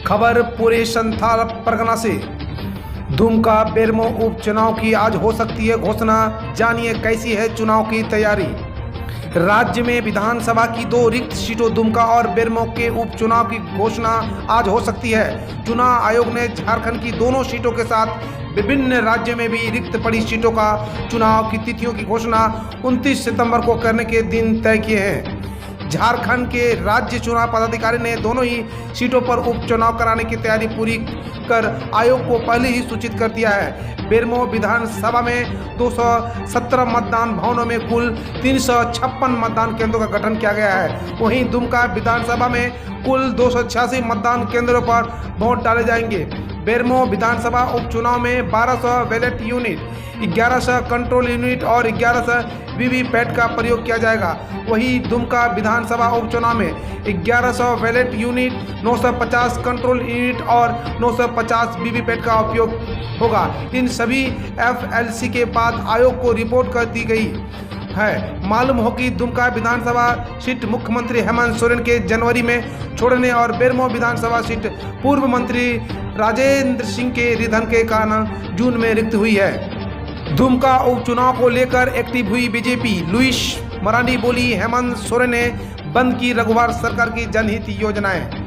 खबर पूरे संथाल परगना से। दुमका बेरमो उपचुनाव की आज हो सकती है घोषणा, जानिए कैसी है चुनाव की तैयारी। राज्य में विधानसभा की 2 रिक्त सीटों दुमका और बेरमो के उपचुनाव की घोषणा आज हो सकती है। चुनाव आयोग ने झारखंड की दोनों सीटों के साथ विभिन्न राज्यों में भी रिक्त पड़ी सीटों का चुनाव की तिथियों की घोषणा 29 सितंबर को करने के दिन तय किए हैं। झारखंड के राज्य चुनाव पदाधिकारी ने दोनों ही सीटों पर उपचुनाव कराने की तैयारी पूरी कर आयोग को पहले ही सूचित कर दिया है। बेरमो विधानसभा में 217 मतदान भवनों में कुल 356 मतदान केंद्रों का गठन किया गया है। वहीं दुमका विधानसभा में कुल 286 मतदान केंद्रों पर वोट डाले जाएंगे। बेरमो विधानसभा उपचुनाव में 1200 बैलेट यूनिट, 1100 कंट्रोल यूनिट और 1100 वीवीपैट का प्रयोग किया जाएगा। वहीं दुमका विधानसभा उपचुनाव में 1100 बैलेट यूनिट, 950 कंट्रोल यूनिट और 950 वीवीपैट का उपयोग होगा। इन सभी एफएलसी के बाद आयोग को रिपोर्ट कर दी गई है। मालूम हो कि दुमका विधानसभा सीट मुख्यमंत्री हेमंत सोरेन के जनवरी में छोड़ने और बेरमो विधानसभा सीट पूर्व मंत्री राजेंद्र सिंह के निधन के कारण जून में रिक्त हुई है। दुमका उपचुनाव को लेकर एक्टिव हुई बीजेपी। लुइस मरांडी बोली, हेमंत सोरेन ने बंद की रघुवर सरकार की जनहित योजनाएं।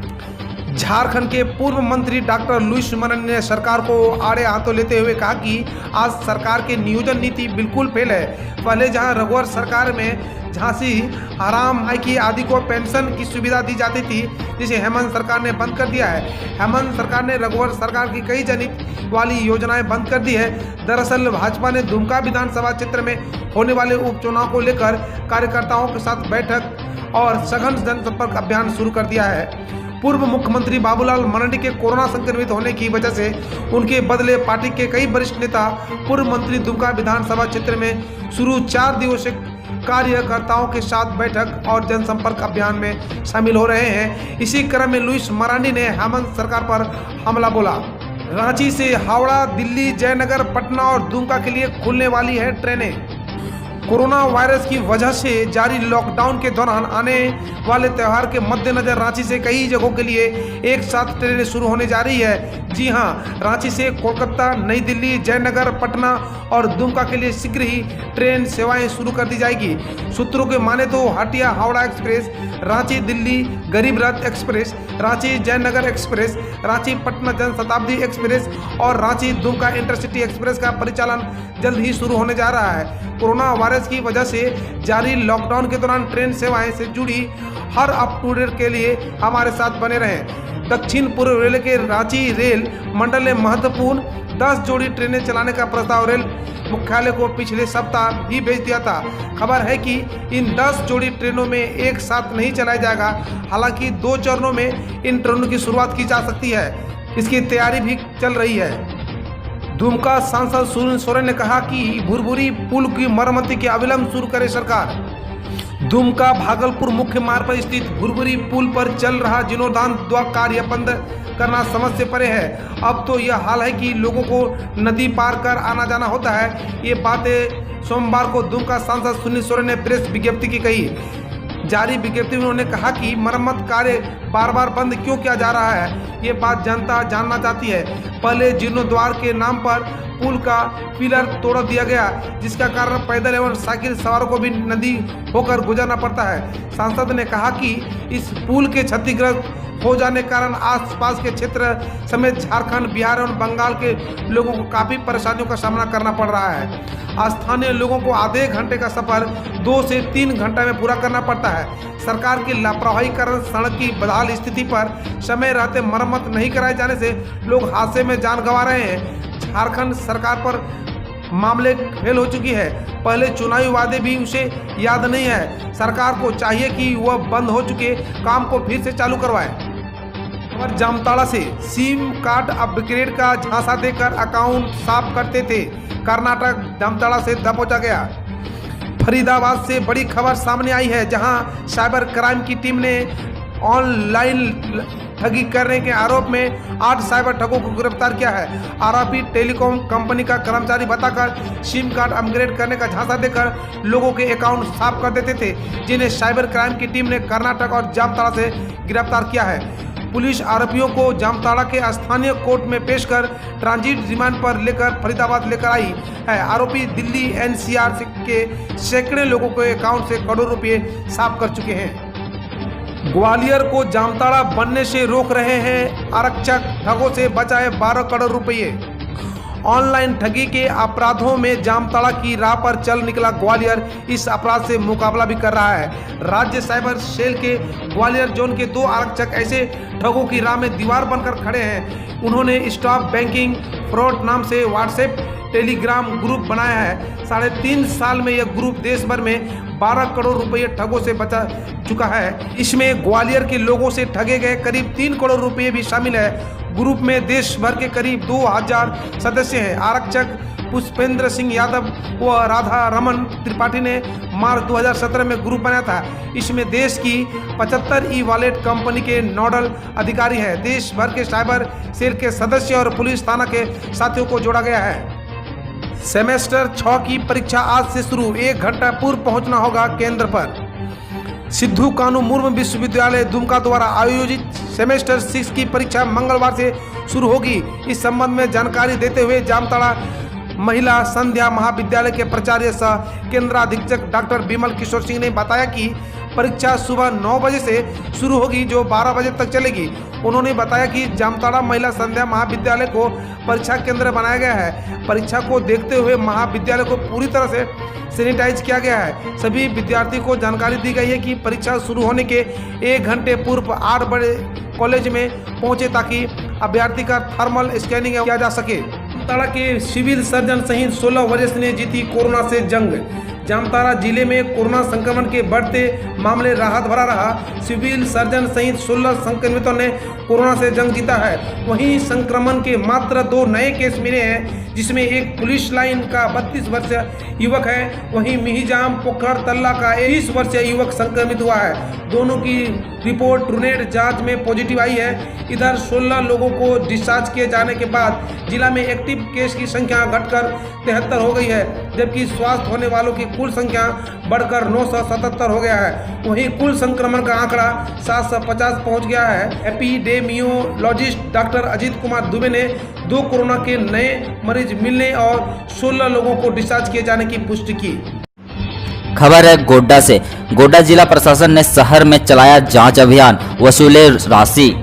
झारखंड के पूर्व मंत्री डॉक्टर लुइस मरांडी ने सरकार को आड़े हाथों लेते हुए कहा कि आज सरकार की नियोजन नीति बिल्कुल फेल है। पहले जहां रघुवर सरकार में झांसी, हराम माइकी आदि को पेंशन की सुविधा दी जाती थी, जिसे हेमंत सरकार ने बंद कर दिया है। हेमंत सरकार ने रघुवर सरकार की कई जनहित वाली योजनाएं बंद कर दी है। दरअसल भाजपा ने दुमका विधानसभा क्षेत्र में होने वाले उपचुनाव को लेकर कार्यकर्ताओं के साथ बैठक और सघन जनसंपर्क अभियान शुरू कर दिया है। पूर्व मुख्यमंत्री बाबूलाल मरांडी के कोरोना संक्रमित होने की वजह से उनके बदले पार्टी के कई वरिष्ठ नेता पूर्व मंत्री दुमका विधानसभा क्षेत्र में शुरू 4 दिवसीय कार्यकर्ताओं के साथ बैठक और जनसंपर्क अभियान में शामिल हो रहे हैं। इसी क्रम में लुइस मरांडी ने हेमंत सरकार पर हमला बोला। रांची से हावड़ा, दिल्ली, जयनगर, पटना और दुमका के लिए खुलने वाली है ट्रेनें। कोरोना वायरस की वजह से जारी लॉकडाउन के दौरान आने वाले त्यौहार के मद्देनजर रांची से कई जगहों के लिए एक साथ ट्रेनें शुरू होने जा रही है। जी हां, रांची से कोलकाता, नई दिल्ली, जयनगर, पटना और दुमका के लिए शीघ्र ही ट्रेन सेवाएं शुरू कर दी जाएगी। सूत्रों के माने तो हटिया हावड़ा एक्सप्रेस, रांची दिल्ली गरीब रथ express, Ranchi Jaynagar express, Ranchi Patna Janshatabdi express और रांची दुमका इंटरसिटी एक्सप्रेस का परिचालन जल्द ही शुरू होने जा रहा है। कोरोना वायरस की वजह से जारी लॉकडाउन के दौरान ट्रेन सेवाएं से जुड़ी हर अप टू डेट के लिए हमारे साथ बने रहें। दक्षिण पूर्व रेलवे के रांची रेल मंडल ने महत्वपूर्ण 10 जोड़ी ट्रेनें चलाने का प्रस्ताव रेल मुख्यालय को पिछले सप्ताह ही भेज दिया था। खबर है कि इन 10 जोड़ी ट्रेनों में एक साथ नहीं चलाया जाएगा। हालांकि 2 चरणों में इन ट्रेनों की शुरुआत की जा सकती है। इसकी तैयारी भी चल रही है। दुमका सांसद सुरेंद्र सोरेन ने कहा कि भुरभुरी पुल की मरम्मती की अविलंब शुरू करे सरकार। दुमका भागलपुर मुख्य मार्ग पर स्थित भुरभुरी पुल पर चल रहा जीर्णोद्धार कार्य बंद करना समझ से परे है। अब तो यह हाल है कि लोगों को नदी पार कर आना जाना होता है। ये बातें सोमवार को दुमका सांसद सुनील सोरेन ने प्रेस विज्ञप्ति की कही। जारी विज्ञप्ति में उन्होंने कहा कि मरम्मत कार्य बार बार बंद क्यों किया जा रहा है, ये बात जनता जानना चाहती है। पहले जीर्णोद्धार के नाम पर पुल का पिलर तोड़ दिया गया, जिसका कारण पैदल एवं साइकिल सवारों को भी नदी होकर गुजरना पड़ता है। सांसद ने कहा कि इस पुल के क्षतिग्रस्त हो जाने के कारण आसपास के क्षेत्र समेत झारखंड, बिहार और बंगाल के लोगों को काफ़ी परेशानियों का सामना करना पड़ रहा है। स्थानीय लोगों को आधे घंटे का सफर 2 से 3 घंटे में पूरा करना पड़ता है। सरकार की लापरवाही कारण सड़क की बदहाल स्थिति पर समय रहते मरम्मत नहीं कराए जाने से लोग हादसे में जान गंवा रहे हैं। झारखंड सरकार पर मामले फेल हो चुकी है। पहले चुनावी वादे भी उसे याद नहीं है। सरकार को चाहिए कि वह बंद हो चुके काम को फिर से चालू करवाए। और जामताड़ा से सिम कार्ड अपग्रेड का झांसा देकर अकाउंट साफ करते थे। कर्नाटक जामताड़ा से दबोचा गया। फरीदाबाद से बड़ी खबर सामने आई है, जहां साइबर क्राइम की टीम ने ऑनलाइन ठगी करने के आरोप में 8 साइबर ठगों को गिरफ्तार किया है। आरोपी टेलीकॉम कंपनी का कर्मचारी बताकर सिम कार्ड अपग्रेड करने का झांसा देकर लोगों के अकाउंट साफ कर देते थे, जिन्हें साइबर क्राइम की टीम ने कर्नाटक और जामताड़ा से गिरफ्तार किया है। पुलिस आरोपियों को जामताड़ा के स्थानीय कोर्ट में पेश कर ट्रांजिट रिमांड पर लेकर फरीदाबाद लेकर आई है। आरोपी दिल्ली एनसीआर के सैकड़ों लोगों के अकाउंट से करोड़ों रुपए साफ कर चुके हैं। ग्वालियर को जामताड़ा बनने से रोक रहे हैं आरक्षक, ठगों से बचाए 12 करोड़ रुपये। ऑनलाइन ठगी के अपराधों में जामताड़ा की राह पर चल निकला ग्वालियर इस अपराध से मुकाबला भी कर रहा है। राज्य साइबर सेल के ग्वालियर जोन के 2 आरक्षक ऐसे ठगों की राह में दीवार बनकर खड़े हैं। उन्होंने स्टॉप बैंकिंग फ्रॉड नाम से व्हाट्सएप टेलीग्राम ग्रुप बनाया है। 3.5 साल में यह ग्रुप देश भर में 12 करोड़ रुपये ठगों से बचा चुका है। इसमें ग्वालियर के लोगों से ठगे गए करीब 3 करोड़ रुपये भी शामिल है। ग्रुप में देश भर के करीब 2000 सदस्य हैं। आरक्षक पुष्पेंद्र सिंह यादव व राधा रमन त्रिपाठी ने मार्च 2017 में ग्रुप बनाया था। इसमें देश की 75 ई वॉलेट कंपनी के नोडल अधिकारी हैं। देश भर के साइबर सेल के सदस्य और पुलिस थाना के साथियों को जोड़ा गया है। सेमेस्टर 6 की परीक्षा आज से शुरू, 1 घंटा पूर्व पहुंचना होगा केंद्र पर। सिद्धू कानू मुर्मू विश्वविद्यालय दुमका द्वारा आयोजित सेमेस्टर 6 की परीक्षा मंगलवार से शुरू होगी। इस संबंध में जानकारी देते हुए जामताड़ा महिला संध्या महाविद्यालय के प्राचार्य सह केंद्राधीक्षक डॉक्टर विमल किशोर सिंह ने बताया कि परीक्षा सुबह 9 बजे से शुरू होगी जो 12 बजे तक चलेगी। उन्होंने बताया कि जामताड़ा महिला संध्या महाविद्यालय को परीक्षा केंद्र बनाया गया है। परीक्षा को देखते हुए महाविद्यालय को पूरी तरह से सैनिटाइज किया गया है। सभी विद्यार्थी को जानकारी दी गई है कि परीक्षा शुरू होने के 1 घंटे पूर्व 8 बजे कॉलेज में पहुंचे ताकि अभ्यर्थी का थर्मल स्कैनिंग किया जा सके। जामताड़ा के सिविल सर्जन सहित 16 वरिष्ठ ने जीती कोरोना से जंग। जामताड़ा जिले में कोरोना संक्रमण के बढ़ते मामले राहत भरा रहा। सिविल सर्जन सहित 16 संक्रमितों ने कोरोना से जंग जीता है। वहीं संक्रमण के मात्र 2 नए केस मिले हैं, जिसमें एक पुलिस लाइन का 32 वर्षीय युवक है। वहीं मिहिजाम पोखर तल्ला का 21 वर्षीय युवक संक्रमित हुआ है। दोनों की रिपोर्ट ट्रूनेट जांच में पॉजिटिव आई है। इधर 16 लोगों को डिस्चार्ज किए जाने के बाद जिला में एक्टिव केस की संख्या घटकर 73 हो गई है, जबकि स्वस्थ होने वालों की कुल संख्या बढ़कर 977 हो गया है। वहीं कुल संक्रमण का आंकड़ा 750 पहुंच गया है। एपिडेमियोलॉजिस्ट डॉक्टर अजीत कुमार दुबे ने 2 कोरोना के नए मरीज मिलने और 16 लोगों को डिस्चार्ज किए जाने की पुष्टि की। खबर है गोड्डा से। गोड्डा जिला प्रशासन ने शहर में चलाया जांच अभियान, वसूले राशि।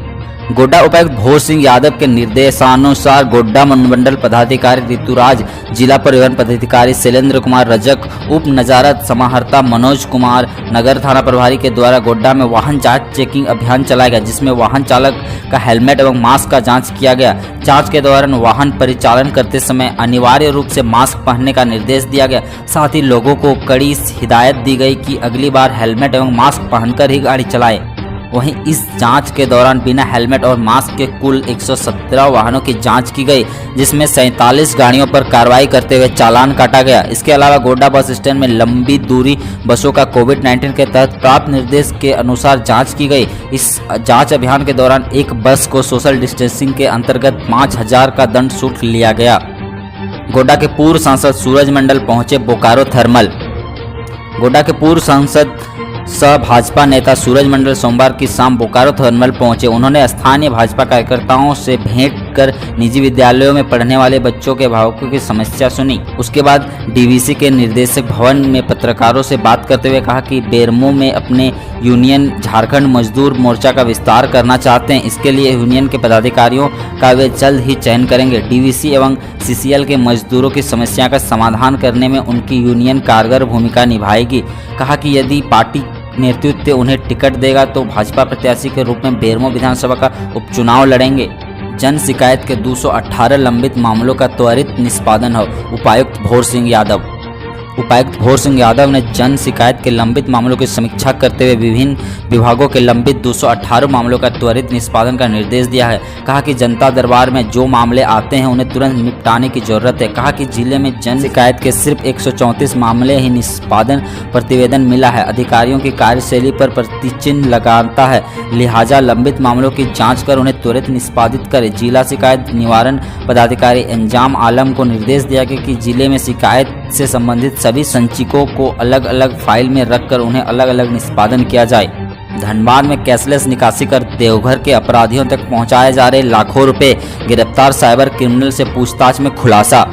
गोड्डा उपायुक्त भोर सिंह यादव के निर्देशानुसार गोड्डा मंडल पदाधिकारी ऋतुराज, जिला परिवहन पदाधिकारी शैलेंद्र कुमार रजक, उप नजारत समाहर्ता मनोज कुमार, नगर थाना प्रभारी के द्वारा गोड्डा में वाहन जांच चेकिंग अभियान चलाया गया, जिसमें वाहन चालक का हेलमेट एवं मास्क का जांच किया गया। जांच के दौरान वाहन परिचालन करते समय अनिवार्य रूप से मास्क पहनने का निर्देश दिया गया। साथ ही लोगों को कड़ी हिदायत दी गई कि अगली बार हेलमेट एवं मास्क पहनकर ही गाड़ी चलाएं। वहीं इस जांच के दौरान बिना हेलमेट और मास्क के कुल 117 वाहनों की जांच की गई, जिसमें 47 गाड़ियों पर कार्रवाई करते हुए चालान काटा गया। इसके अलावा गोड्डा बस स्टैंड में लंबी दूरी बसों का कोविड-19 के तहत प्राप्त निर्देश के अनुसार जांच की गई। इस जांच अभियान के दौरान एक बस को सोशल डिस्टेंसिंग के अंतर्गत 5000 का दंड शुल्क लिया गया। गोड्डा के पूर्व सांसद सूरज मंडल पहुंचे बोकारो थर्मल। गोड्डा के पूर्व सांसद सह भाजपा नेता सूरज मंडल सोमवार की शाम बोकारो थर्मल पहुंचे। उन्होंने स्थानीय भाजपा कार्यकर्ताओं से भेंट कर निजी विद्यालयों में पढ़ने वाले बच्चों के अभिभावकों की समस्या सुनी। उसके बाद डीवीसी के निर्देशक भवन में पत्रकारों से बात करते हुए कहा कि बेरमो में अपने यूनियन झारखंड मजदूर मोर्चा का विस्तार करना चाहते हैं। इसके लिए यूनियन के पदाधिकारियों का वे जल्द ही चयन करेंगे। डीवीसी एवं सीसीएल के मजदूरों की समस्या का समाधान करने में उनकी यूनियन कारगर भूमिका निभाएगी। कहा कि यदि पार्टी नेतृत्व उन्हें टिकट देगा तो भाजपा प्रत्याशी के रूप में बेरमो विधानसभा का उपचुनाव लड़ेंगे। जन शिकायत के 218 लंबित मामलों का त्वरित निष्पादन हो। उपायुक्त भोर सिंह यादव ने जन शिकायत के लंबित मामलों की समीक्षा करते हुए विभिन्न विभागों के लंबित 218 मामलों का त्वरित निष्पादन का निर्देश दिया है। कहा कि जनता दरबार में जो मामले आते हैं उन्हें तुरंत निपटाने की जरूरत है। कहा कि जिले में जन शिकायत के सिर्फ 134 मामले ही निष्पादन प्रतिवेदन मिला है। अधिकारियों की कार्यशैली पर प्रतिचिन्ह लगाता है, लिहाजा लंबित मामलों की जाँच कर उन्हें त्वरित निष्पादित करे। जिला शिकायत निवारण पदाधिकारी अंजाम आलम को निर्देश दिया गया कि जिले में शिकायत से संबंधित सभी संचिकों को अलग अलग फाइल में रखकर उन्हें अलग अलग निष्पादन किया जाए। धनबाद में कैशलेस निकासी कर देवघर के अपराधियों तक पहुंचाए जा रहे लाखों रुपए, गिरफ्तार साइबर क्रिमिनल से पूछताछ में खुलासा।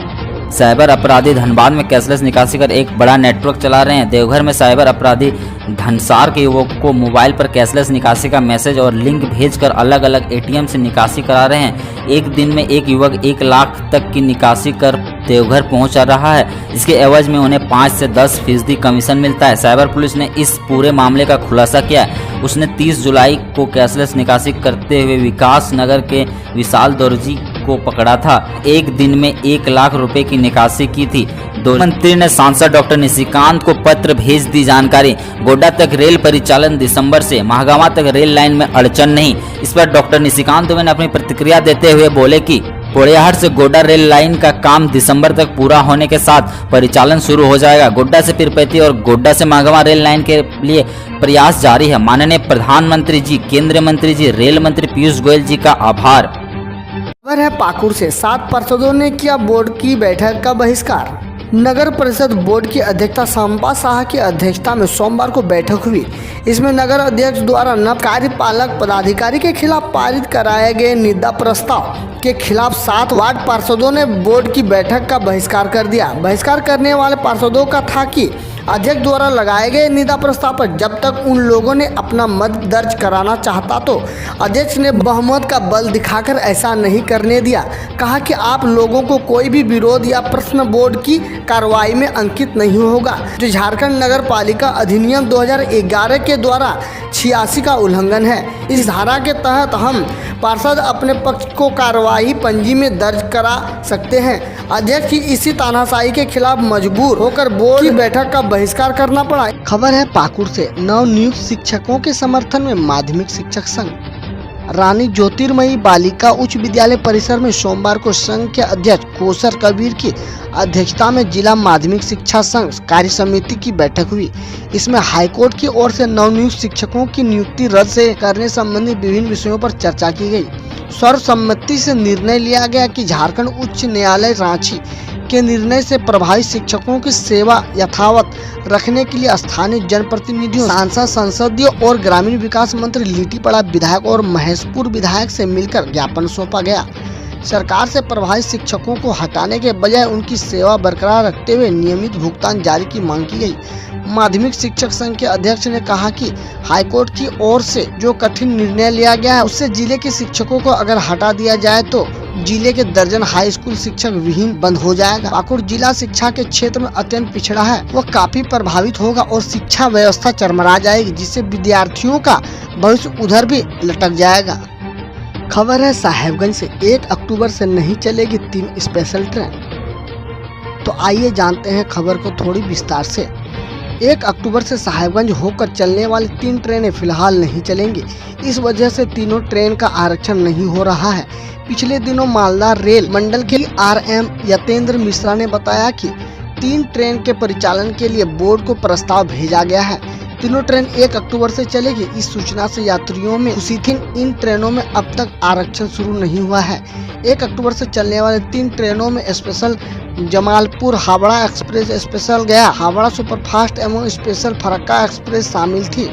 साइबर अपराधी धनबाद में कैशलेस निकासी कर एक बड़ा नेटवर्क चला रहे हैं। देवघर में साइबर अपराधी धनसार के युवक को मोबाइल पर कैशलेस निकासी का मैसेज और लिंक भेजकर अलग अलग एटीएम से निकासी करा रहे हैं। एक दिन में एक युवक 1 लाख तक की निकासी कर देवघर पहुंच रहा है। इसके एवज में उन्हें 5 से 10% कमीशन मिलता है। साइबर पुलिस ने इस पूरे मामले का खुलासा किया है। उसने 30 जुलाई को कैशलेस निकासी करते हुए विकास नगर के विशाल दर्जी को पकड़ा था। एक दिन में 1 लाख रुपए की निकासी की थी। मंत्री ने सांसद डॉक्टर निशिकांत को पत्र भेज दी जानकारी। गोड्डा तक रेल परिचालन दिसंबर से, महागामा तक रेल लाइन में अड़चन नहीं। इस पर डॉक्टर निशिकांत दुबे ने अपनी प्रतिक्रिया देते हुए बोले कि पोड़ैयाहाट से गोड्डा रेल लाइन का काम दिसंबर तक पूरा होने के साथ परिचालन शुरू हो जाएगा। गोड्डा से पीरपैंती और गोड्डा से महागामा रेल लाइन के लिए प्रयास जारी है। माननीय प्रधानमंत्री जी, केंद्रीय मंत्री जी, रेल मंत्री पीयूष गोयल जी का आभार। खबर है पाकुड़ से 7 पार्षदों ने किया बोर्ड की बैठक का बहिष्कार। नगर परिषद बोर्ड की अध्यक्षा सांबा शाह की अध्यक्षता में सोमवार को बैठक हुई। इसमें नगर अध्यक्ष द्वारा नव कार्यपालक पदाधिकारी के खिलाफ पारित कराए गए निंदा प्रस्ताव के खिलाफ 7 वार्ड पार्षदों ने बोर्ड की बैठक का बहिष्कार कर दिया। बहिष्कार करने वाले पार्षदों का था कि अध्यक्ष द्वारा लगाए गए निंदा प्रस्ताव पर जब तक उन लोगों ने अपना मत दर्ज कराना चाहता तो अध्यक्ष ने बहुमत का बल दिखाकर ऐसा नहीं करने दिया। कहा कि आप लोगों को कोई भी विरोध या प्रश्न बोर्ड की कार्रवाई में अंकित नहीं होगा, जो झारखंड नगर पालिका अधिनियम 2011 के द्वारा 86 का उल्लंघन है। इस धारा के तहत हम पार्षद अपने पक्ष को कार्यवाही पंजी में दर्ज करा सकते हैं। अध्यक्ष की इसी तानाशाही के खिलाफ मजबूर होकर बोर्ड की बैठक का बहिष्कार करना पड़ा। खबर है पाकुड़ से नवनियुक्त शिक्षकों के समर्थन में माध्यमिक शिक्षक संघ। रानी ज्योतिर्मयी बालिका उच्च विद्यालय परिसर में सोमवार को संघ के अध्यक्ष कोसर कबीर की अध्यक्षता में जिला माध्यमिक शिक्षा संघ कार्य समिति की बैठक हुई। इसमें हाईकोर्ट की ओर से नवनियुक्त शिक्षकों की नियुक्ति रद्द से करने संबंधी विभिन्न विषयों पर चर्चा की गई। सर्वसम्मति से निर्णय लिया गया कि झारखंड उच्च न्यायालय रांची के निर्णय से प्रभावित शिक्षकों की सेवा यथावत रखने के लिए स्थानीय जनप्रतिनिधियों, सांसद, संसदीय और ग्रामीण विकास मंत्री लिट्टीपड़ा विधायक और महेशपुर विधायक से मिलकर ज्ञापन सौंपा गया। सरकार से प्रभावित शिक्षकों को हटाने के बजाय उनकी सेवा बरकरार रखते हुए नियमित भुगतान जारी की मांग की गई। माध्यमिक शिक्षक संघ के अध्यक्ष ने कहा कि हाईकोर्ट की ओर से जो कठिन निर्णय लिया गया है उससे जिले के शिक्षकों को अगर हटा दिया जाए तो जिले के दर्जन हाई स्कूल शिक्षक विहीन बंद हो जाएगा। पाकुड़ जिला शिक्षा के क्षेत्र में अत्यंत पिछड़ा है, वह काफी प्रभावित होगा और शिक्षा व्यवस्था चरमरा जाएगी, जिससे विद्यार्थियों का भविष्य उधर भी लटक जाएगा। खबर है साहेबगंज से 1 अक्टूबर से नहीं चलेगी 3 स्पेशल ट्रेन। तो आइए जानते हैं खबर को थोड़ी विस्तार से। 1 अक्टूबर से साहेबगंज होकर चलने वाली 3 ट्रेनें फिलहाल नहीं चलेंगी। इस वजह से तीनों ट्रेन का आरक्षण नहीं हो रहा है। पिछले दिनों मालदा रेल मंडल के RM यतेंद्र मिश्रा ने बताया कि 3 ट्रेन के परिचालन के लिए बोर्ड को प्रस्ताव भेजा गया है। तीनों ट्रेन 1 अक्टूबर से चलेगी। इस सूचना से यात्रियों में खुशी थी। इन ट्रेनों में अब तक आरक्षण शुरू नहीं हुआ है। 1 अक्टूबर से चलने वाले 3 ट्रेनों में special Jamalpur Howrah express, special गया हावड़ा सुपरफास्ट एवं स्पेशल फरक्का एक्सप्रेस शामिल थी।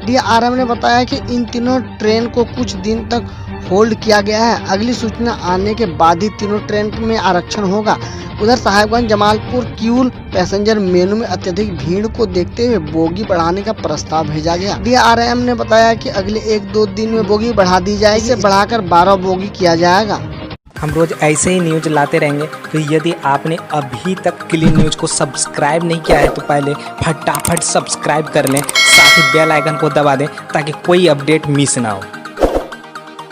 DRM ने बताया कि इन तीनों ट्रेन को कुछ दिन तक होल्ड किया गया है। अगली सूचना आने के बाद ही तीनों ट्रेन में आरक्षण होगा। उधर साहेबगंज जमालपुर किऊल पैसेंजर मेनू में अत्यधिक भीड़ को देखते हुए बोगी बढ़ाने का प्रस्ताव भेजा गया। DRM ने बताया कि अगले 1-2 दिन में बोगी बढ़ा दी जाएगी, इसे बढ़ाकर 12 बोगी किया जाएगा। हम रोज ऐसे ही न्यूज लाते रहेंगे, तो यदि आपने अभी तक क्लीन न्यूज को सब्सक्राइब नहीं किया है तो पहले फटाफट सब्सक्राइब कर लें, साथ ही बेल आइकन को दबा दें ताकि कोई अपडेट मिस ना हो।